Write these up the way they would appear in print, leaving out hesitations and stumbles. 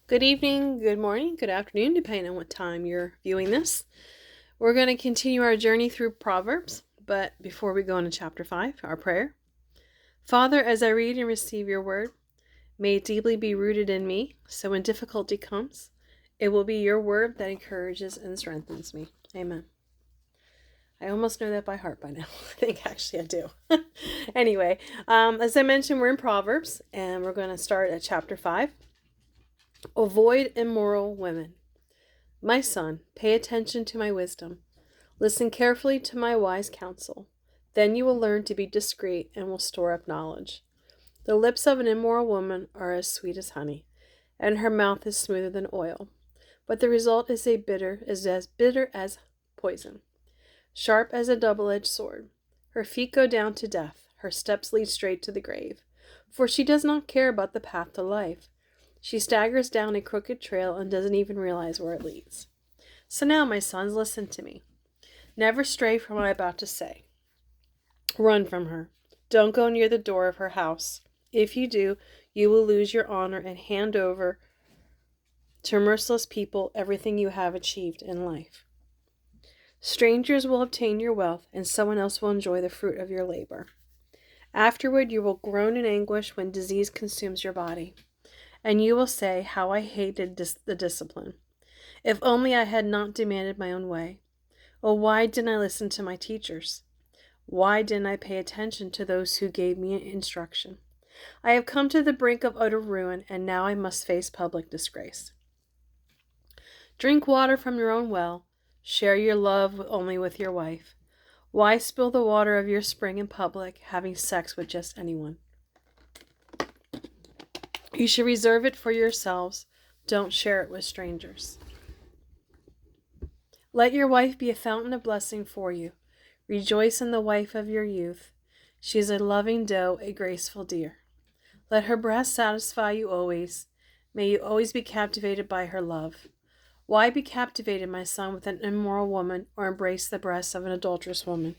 Good evening, good morning, good afternoon, depending on what time you're viewing this. We're going to continue our journey through Proverbs, but before we go into chapter 5, our prayer. Father, as I read and receive your word, may it deeply be rooted in me, so when difficulty comes, it will be your word that encourages and strengthens me. Amen. I almost know that by heart by now. I think actually I do. Anyway, as I mentioned, we're in Proverbs, and we're going to start at chapter 5. Avoid immoral women. My son, pay attention to my wisdom. Listen carefully to my wise counsel. Then you will learn to be discreet and will store up knowledge. The lips of an immoral woman are as sweet as honey, and her mouth is smoother than oil. But the result is as bitter as poison, sharp as a double-edged sword. Her feet go down to death. Her steps lead straight to the grave. For she does not care about the path to life. She staggers down a crooked trail and doesn't even realize where it leads. So now, my sons, listen to me. Never stray from what I'm about to say. Run from her. Don't go near the door of her house. If you do, you will lose your honor and hand over to merciless people everything you have achieved in life. Strangers will obtain your wealth, and someone else will enjoy the fruit of your labor. Afterward, you will groan in anguish when disease consumes your body. And you will say, how I hated the discipline. If only I had not demanded my own way. Oh, why didn't I listen to my teachers? Why didn't I pay attention to those who gave me instruction? I have come to the brink of utter ruin, and now I must face public disgrace. Drink water from your own well. Share your love only with your wife. Why spill the water of your spring in public, having sex with just anyone? You should reserve it for yourselves. Don't share it with strangers. Let your wife be a fountain of blessing for you. Rejoice in the wife of your youth. She is a loving doe, a graceful deer. Let her breast satisfy you always. May you always be captivated by her love. Why be captivated, my son, with an immoral woman, or embrace the breasts of an adulterous woman?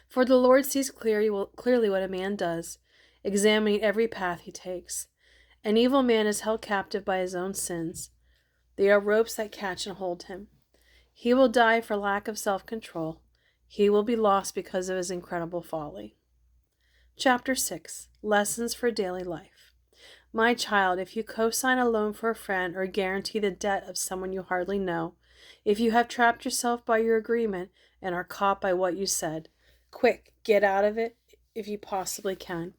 For the Lord sees clearly what a man does, examining every path he takes. An evil man is held captive by his own sins. They are ropes that catch and hold him. He will die for lack of self-control. He will be lost because of his incredible folly. Chapter 6. Lessons for Daily Life. My child, if you co-sign a loan for a friend or guarantee the debt of someone you hardly know, if you have trapped yourself by your agreement and are caught by what you said, quick, get out of it if you possibly can.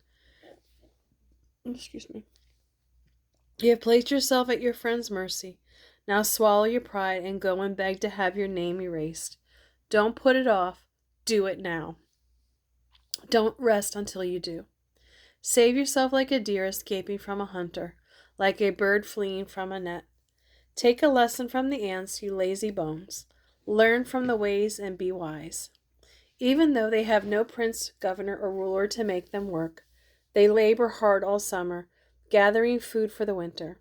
Excuse me. You have placed yourself at your friend's mercy. Now swallow your pride and go and beg to have your name erased. Don't put it off. Do it now. Don't rest until you do. Save yourself like a deer escaping from a hunter, like a bird fleeing from a net. Take a lesson from the ants, you lazy bones. Learn from the ways and be wise. Even though they have no prince, governor, or ruler to make them work, they labor hard all summer, gathering food for the winter.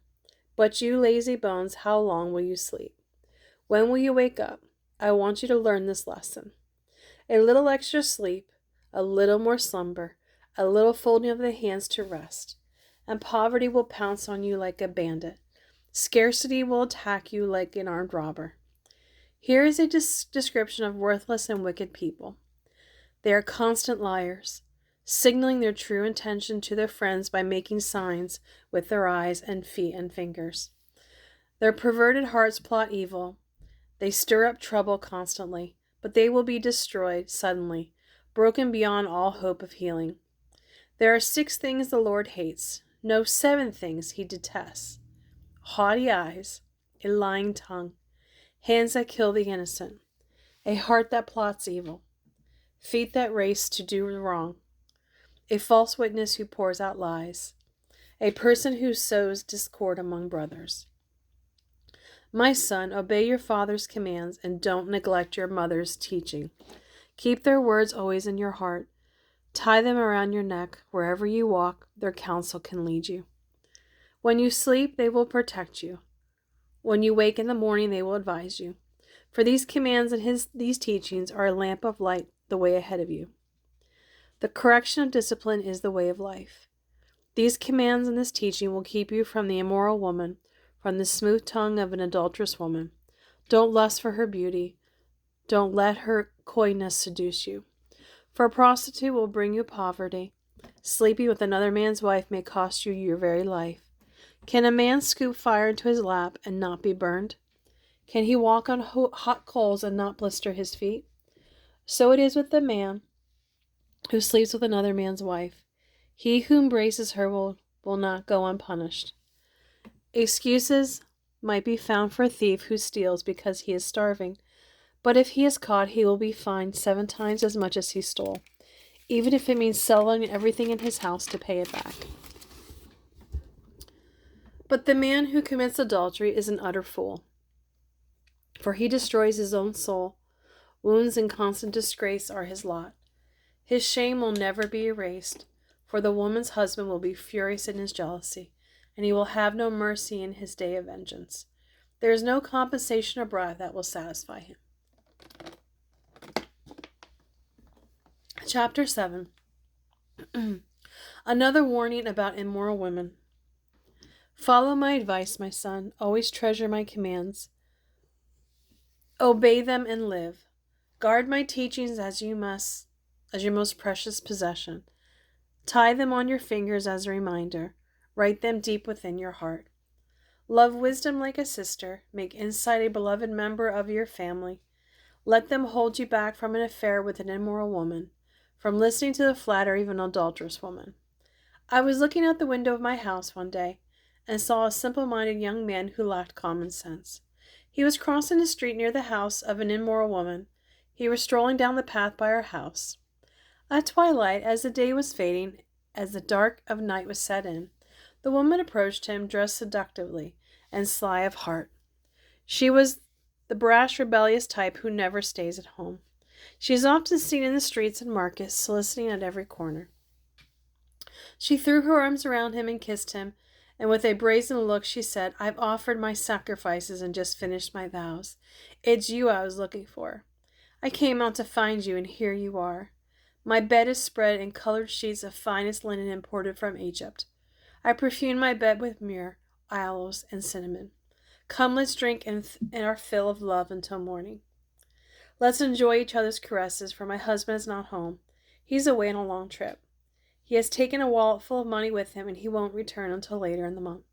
But you lazy bones, how long will you sleep? When will you wake up? I want you to learn this lesson. A little extra sleep, a little more slumber, a little folding of the hands to rest, and poverty will pounce on you like a bandit. Scarcity will attack you like an armed robber. Here is a description of worthless and wicked people. They are constant liars, signaling their true intention to their friends by making signs with their eyes and feet and fingers. Their perverted hearts plot evil. They stir up trouble constantly, but they will be destroyed suddenly, broken beyond all hope of healing. There are 6 things the Lord hates. No, 7 things he detests. Haughty eyes, a lying tongue, hands that kill the innocent, a heart that plots evil, feet that race to do wrong, a false witness who pours out lies, a person who sows discord among brothers. My son, obey your father's commands and don't neglect your mother's teaching. Keep their words always in your heart. Tie them around your neck. Wherever you walk, their counsel can lead you. When you sleep, they will protect you. When you wake in the morning, they will advise you. For these commands and these teachings are a lamp of light the way ahead of you. The correction of discipline is the way of life. These commands and this teaching will keep you from the immoral woman, from the smooth tongue of an adulterous woman. Don't lust for her beauty. Don't let her coyness seduce you. For a prostitute will bring you poverty. Sleeping with another man's wife may cost you your very life. Can a man scoop fire into his lap and not be burned? Can he walk on hot coals and not blister his feet? So it is with the man who sleeps with another man's wife. He who embraces her will not go unpunished. Excuses might be found for a thief who steals because he is starving, but if he is caught, he will be fined 7 times as much as he stole, even if it means selling everything in his house to pay it back. But the man who commits adultery is an utter fool, for he destroys his own soul. Wounds and constant disgrace are his lot. His shame will never be erased, for the woman's husband will be furious in his jealousy, and he will have no mercy in his day of vengeance. There is no compensation abroad that will satisfy him. Chapter 7. Another warning about immoral women. Follow my advice, my son. Always treasure my commands. Obey them and live. Guard my teachings as your most precious possession. Tie them on your fingers as a reminder. Write them deep within your heart. Love wisdom like a sister. Make insight a beloved member of your family. Let them hold you back from an affair with an immoral woman, from listening to the flattery of an adulterous woman. I was looking out the window of my house one day and saw a simple-minded young man who lacked common sense. He was crossing the street near the house of an immoral woman. He was strolling down the path by our house. At twilight, as the day was fading, as the dark of night was set in, the woman approached him, dressed seductively and sly of heart. She was the brash, rebellious type who never stays at home. She is often seen in the streets and markets, soliciting at every corner. She threw her arms around him and kissed him, and with a brazen look she said, "I've offered my sacrifices and just finished my vows. It's you I was looking for. I came out to find you, and here you are. My bed is spread in colored sheets of finest linen imported from Egypt. I perfume my bed with myrrh, aloes, and cinnamon. Come, let's drink in our fill of love until morning. Let's enjoy each other's caresses, for my husband is not home. He's away on a long trip. He has taken a wallet full of money with him, and he won't return until later in the month."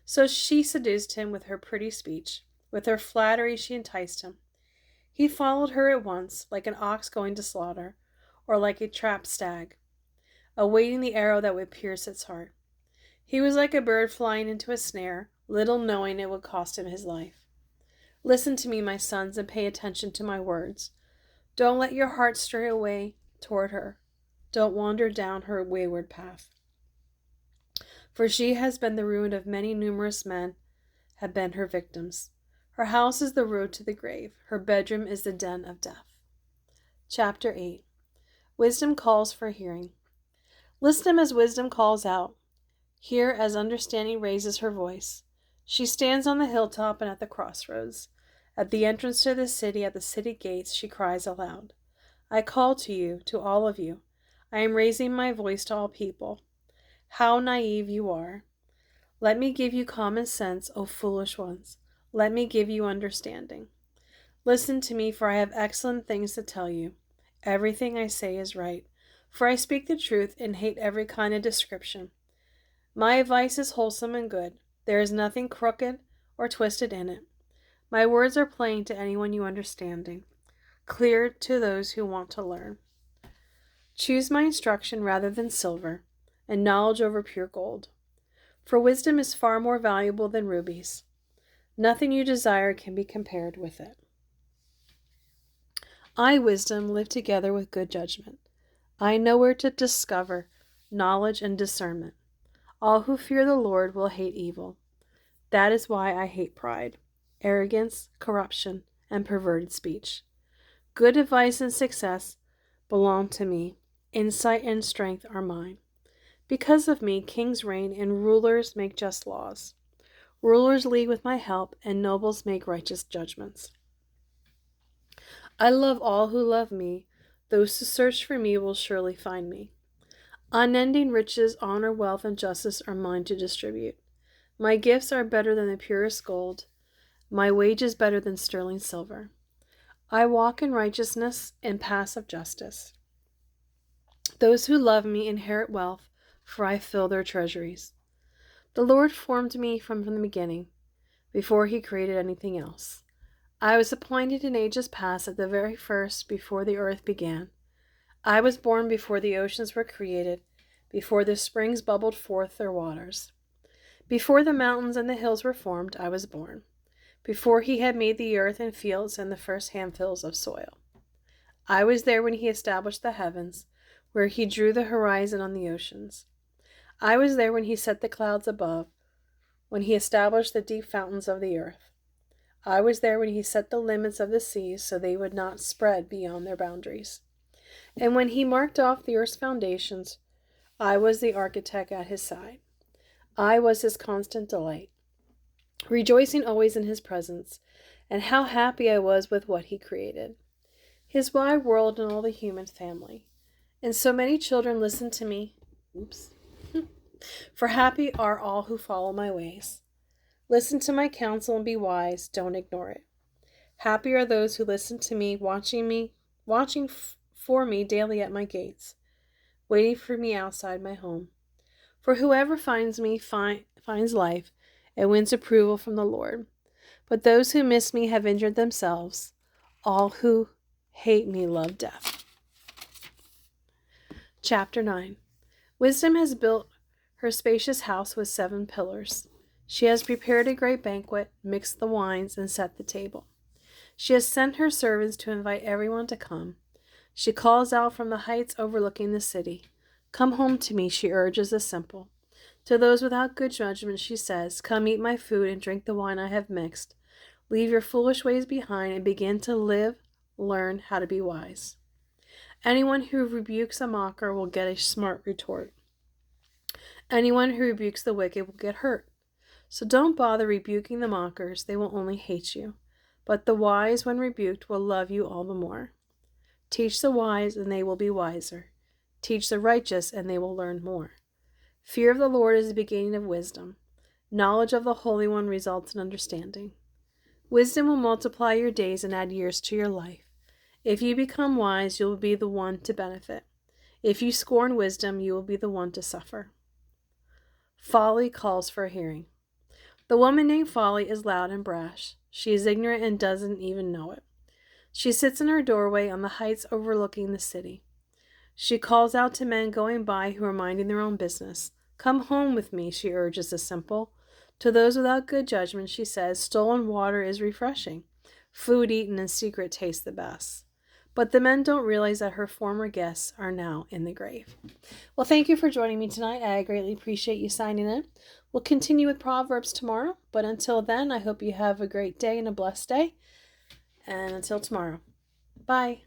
So she seduced him with her pretty speech. With her flattery she enticed him. He followed her at once, like an ox going to slaughter, or like a trapped stag, awaiting the arrow that would pierce its heart. He was like a bird flying into a snare, little knowing it would cost him his life. Listen to me, my sons, and pay attention to my words. Don't let your heart stray away toward her. Don't wander down her wayward path. For she has been the ruin of many numerous men have been her victims. Her house is the road to the grave. Her bedroom is the den of death. Chapter 8. Wisdom calls for hearing. Listen as wisdom calls out. Hear as understanding raises her voice. She stands on the hilltop and at the crossroads. At the entrance to the city, at the city gates, she cries aloud. I call to you, to all of you. I am raising my voice to all people. How naive you are. Let me give you common sense, O foolish ones. Let me give you understanding. Listen to me, for I have excellent things to tell you. Everything I say is right, for I speak the truth and hate every kind of description. My advice is wholesome and good. There is nothing crooked or twisted in it. My words are plain to anyone you understanding, clear to those who want to learn. Choose my instruction rather than silver, and knowledge over pure gold. For wisdom is far more valuable than rubies. Nothing you desire can be compared with it. I, wisdom, live together with good judgment. I know where to discover knowledge and discernment. All who fear the Lord will hate evil. That is why I hate pride, arrogance, corruption, and perverted speech. Good advice and success belong to me. Insight and strength are mine. Because of me, kings reign and rulers make just laws. Rulers lead with my help, and nobles make righteous judgments. I love all who love me. Those who search for me will surely find me. Unending riches, honor, wealth, and justice are mine to distribute. My gifts are better than the purest gold, my wages better than sterling silver. I walk in righteousness and paths of justice. Those who love me inherit wealth, for I fill their treasuries. The Lord formed me from the beginning, before he created anything else. I was appointed in ages past at the very first, before the earth began. I was born before the oceans were created, before the springs bubbled forth their waters. Before the mountains and the hills were formed, I was born. Before he had made the earth and fields and the first handfuls of soil. I was there when he established the heavens, where he drew the horizon on the oceans. I was there when he set the clouds above, when he established the deep fountains of the earth. I was there when he set the limits of the seas so they would not spread beyond their boundaries. And when he marked off the earth's foundations, I was the architect at his side. I was his constant delight, rejoicing always in his presence, and how happy I was with what he created, his wide world and all the human family. And so many children listen to me. For happy are all who follow my ways. Listen to my counsel and be wise, don't ignore it. Happy are those who listen to me, watching for me daily at my gates, waiting for me outside my home. For whoever finds me finds life and wins approval from the Lord. But those who miss me have injured themselves. All who hate me love death. Chapter 9. Wisdom has built her spacious house with 7 pillars. She has prepared a great banquet, mixed the wines, and set the table. She has sent her servants to invite everyone to come. She calls out from the heights overlooking the city. Come home to me, she urges the simple. To those without good judgment, she says, come eat my food and drink the wine I have mixed. Leave your foolish ways behind and begin to learn how to be wise. Anyone who rebukes a mocker will get a smart retort. Anyone who rebukes the wicked will get hurt. So don't bother rebuking the mockers, they will only hate you. But the wise, when rebuked, will love you all the more. Teach the wise, and they will be wiser. Teach the righteous, and they will learn more. Fear of the Lord is the beginning of wisdom. Knowledge of the Holy One results in understanding. Wisdom will multiply your days and add years to your life. If you become wise, you will be the one to benefit. If you scorn wisdom, you will be the one to suffer. Folly calls for a hearing. The woman named Folly is loud and brash. She is ignorant and doesn't even know it. She sits in her doorway on the heights overlooking the city. She calls out to men going by who are minding their own business. Come home with me, she urges the simple. To those without good judgment, she says, stolen water is refreshing. Food eaten in secret tastes the best. But the men don't realize that her former guests are now in the grave. Well, thank you for joining me tonight. I greatly appreciate you signing in. We'll continue with Proverbs tomorrow. But until then, I hope you have a great day and a blessed day. And until tomorrow, bye.